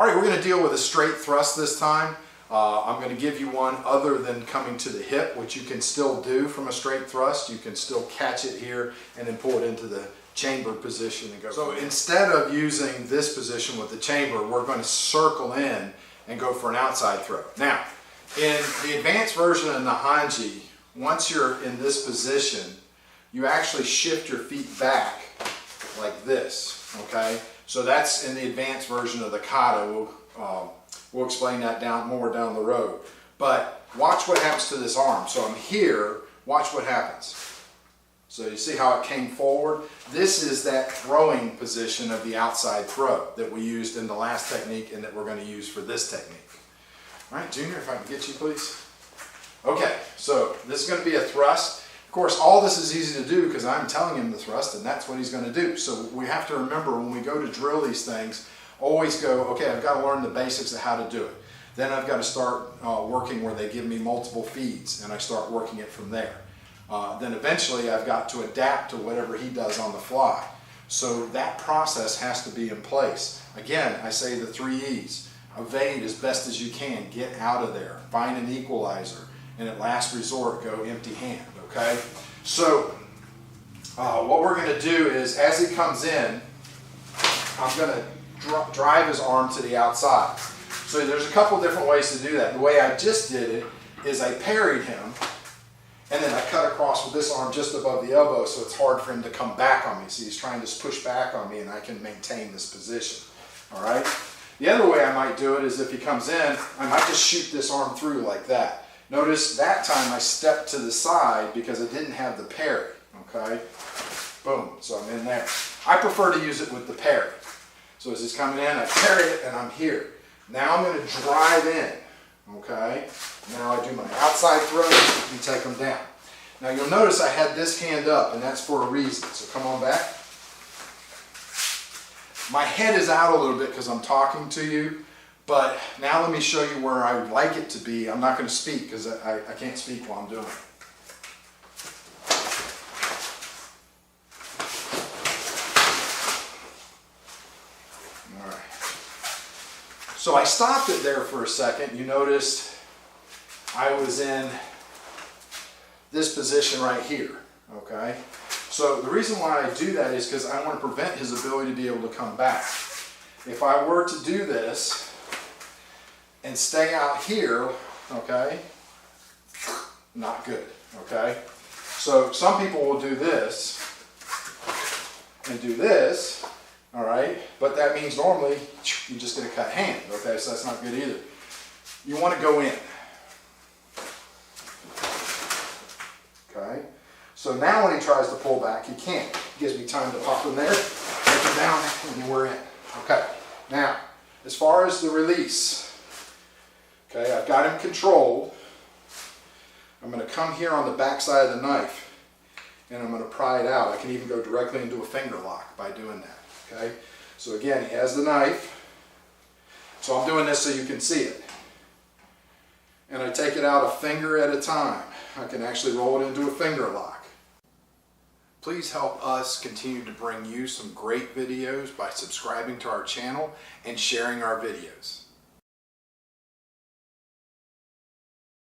All right, we're going to deal with a straight thrust this time. I'm going to give you one other than coming to the hip, which you can still do from a straight thrust. You can still catch it here and then pull it into the chamber position and go. So instead of using this position with the chamber, we're going to circle in and go for an outside throw. Now, in the advanced version of Naihanchi, once you're in this position, you actually shift your feet back like this, okay? So that's in the advanced version of the kata. We'll explain that more down the road. But watch what happens to this arm. So I'm here, watch what happens. So you see how it came forward? This is that throwing position of the outside throw that we used in the last technique and that we're going to use for this technique. All right, Junior, if I can get you, please. Okay, so this is going to be a thrust. Of course, all this is easy to do because I'm telling him to thrust, and that's what he's going to do. So we have to remember when we go to drill these things, always go, okay, I've got to learn the basics of how to do it. Then I've got to start working where they give me multiple feeds, and I start working it from there. Then eventually I've got to adapt to whatever he does on the fly. So that process has to be in place. Again, I say the 3 E's. Evade as best as you can. Get out of there. Find an equalizer. And at last resort, go empty hand. Okay? So what we're going to do is, as he comes in, I'm going to drive his arm to the outside. So there's a couple different ways to do that. The way I just did it is I parried him, and then I cut across with this arm just above the elbow, so it's hard for him to come back on me. See, he's trying to push back on me, and I can maintain this position. All right? The other way I might do it is if he comes in, I might just shoot this arm through like that. Notice that time I stepped to the side because I didn't have the parry. Okay? Boom. So I'm in there. I prefer to use it with the parry. So as he's coming in, I parry it, and I'm here. Now I'm going to drive in. Okay? Now I do my outside throw and take him down. Now you'll notice I had this hand up, and that's for a reason. So come on back. My head is out a little bit because I'm talking to you, but now let me show you where I would like it to be. I'm not going to speak because I can't speak while I'm doing it. All right. So I stopped it there for a second. You noticed I was in this position right here, okay? So the reason why I do that is because I want to prevent his ability to be able to come back. If I were to do this and stay out here, okay, not good, okay? So some people will do this and do this, all right? But that means normally you just get a cut hand, okay? So that's not good either. You want to go in. Okay? So now when he tries to pull back, he can't. It gives me time to pop him there, take him down, and we're in. Okay. Now, as far as the release, okay, I've got him controlled. I'm going to come here on the back side of the knife, and I'm going to pry it out. I can even go directly into a finger lock by doing that. Okay? So again, he has the knife. So I'm doing this so you can see it. And I take it out a finger at a time. I can actually roll it into a finger lock. Please help us continue to bring you some great videos by subscribing to our channel and sharing our videos.